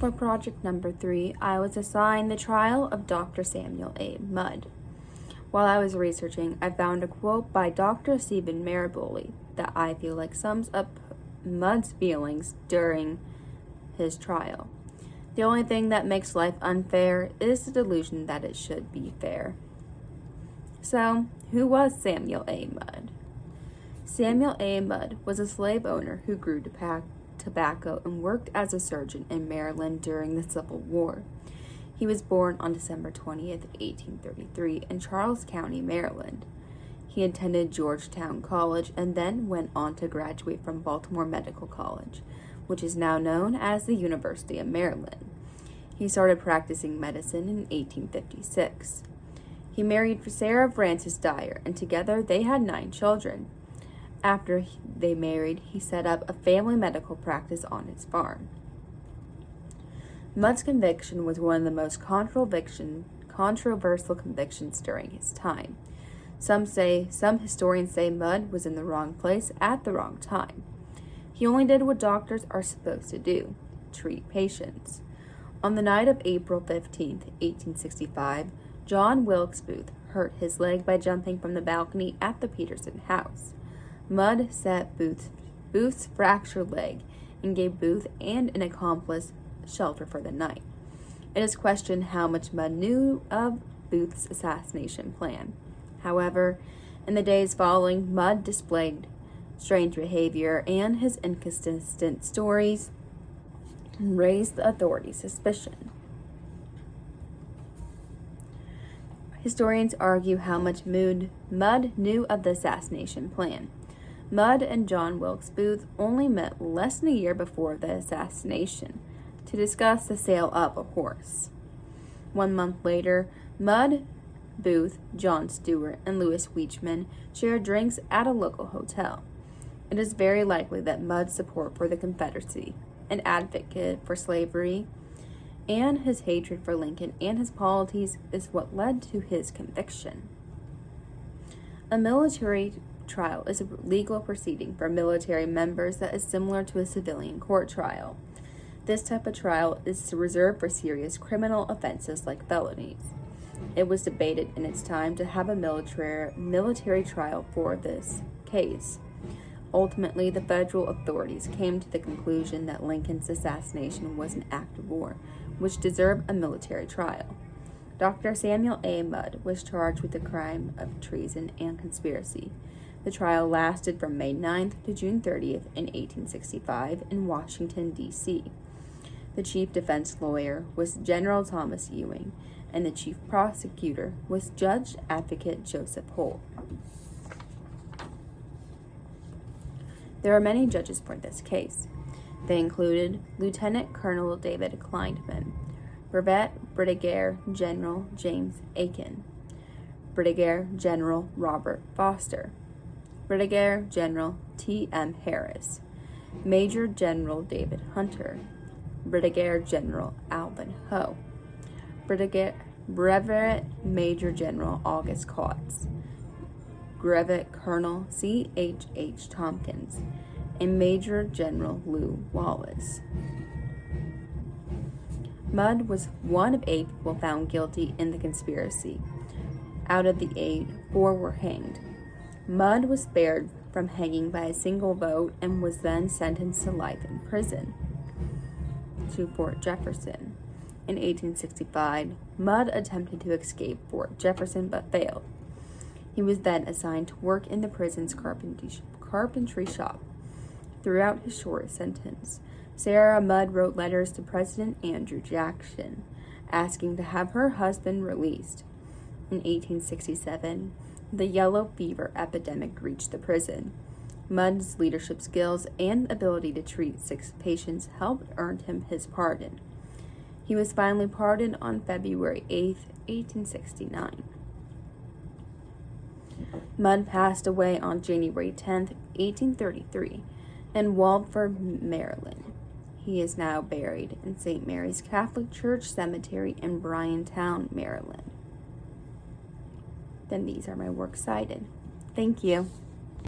For project number 3, I was assigned the trial of Dr. Samuel A. Mudd. While I was researching, I found a quote by Dr. Stephen Maraboli that I feel like sums up Mudd's feelings during his trial. The only thing that makes life unfair is the delusion that it should be fair. So, who was Samuel A. Mudd? Samuel A. Mudd was a slave owner who grew tobacco and worked as a surgeon in Maryland during the Civil War. He was born on December 20th, 1833 in Charles County, Maryland. He attended Georgetown College and then went on to graduate from Baltimore Medical College, which is now known as the University of Maryland. He started practicing medicine in 1856. He married Sarah Frances Dyer, and together they had 9 children. After they married, he set up a family medical practice on his farm. Mudd's conviction was one of the most controversial convictions during his time. Some historians say Mudd was in the wrong place at the wrong time. He only did what doctors are supposed to do, treat patients. On the night of April 15, 1865, John Wilkes Booth hurt his leg by jumping from the balcony at the Peterson house. Mudd set Booth's fractured leg and gave Booth and an accomplice shelter for the night. It is questioned how much Mudd knew of Booth's assassination plan. However, in the days following, Mudd displayed strange behavior, and his inconsistent stories raised the authorities' suspicion. Historians argue how much Mudd knew of the assassination plan. Mudd and John Wilkes Booth only met less than a year before the assassination to discuss the sale of a horse. 1 month later, Mudd, Booth, John Stewart, and Louis Weechman shared drinks at a local hotel. It is very likely that Mudd's support for the Confederacy, an advocate for slavery, and his hatred for Lincoln and his policies is what led to his conviction. A military trial is a legal proceeding for military members that is similar to a civilian court trial. This type of trial is reserved for serious criminal offenses like felonies. It was debated in its time to have a military trial for this case. Ultimately, the federal authorities came to the conclusion that Lincoln's assassination was an act of war, which deserved a military trial. Dr. Samuel A. Mudd was charged with the crime of treason and conspiracy. The trial lasted from May 9th to June 30th in 1865 in Washington, D.C. The chief defense lawyer was General Thomas Ewing, and the chief prosecutor was Judge Advocate Joseph Holt. There are many judges for this case. They included Lieutenant Colonel David Kleinman, Brevet Brigadier General James Aiken, Brigadier General Robert Foster, Brigadier General T.M. Harris, Major General David Hunter, Brigadier General Alvin Ho, Brevet Major General August Coutts, Brevet Colonel C.H.H. Tompkins, and Major General Lew Wallace. Mudd was one of 8 people found guilty in the conspiracy. Out of the 8, 4 were hanged. Mudd was spared from hanging by a single vote and was then sentenced to life in prison to Fort Jefferson. In 1865, Mudd attempted to escape Fort Jefferson but failed. He was then assigned to work in the prison's carpentry shop. Throughout his short sentence, Sarah Mudd wrote letters to President Andrew Jackson, asking to have her husband released. In 1867, the yellow fever epidemic reached the prison. Mudd's leadership skills and ability to treat sick patients helped earn him his pardon. He was finally pardoned on February 8, 1869. Mudd passed away on January 10, 1833, in Waldford, Maryland. He is now buried in St. Mary's Catholic Church Cemetery in Bryantown, Maryland. Then these are my works cited. Thank you.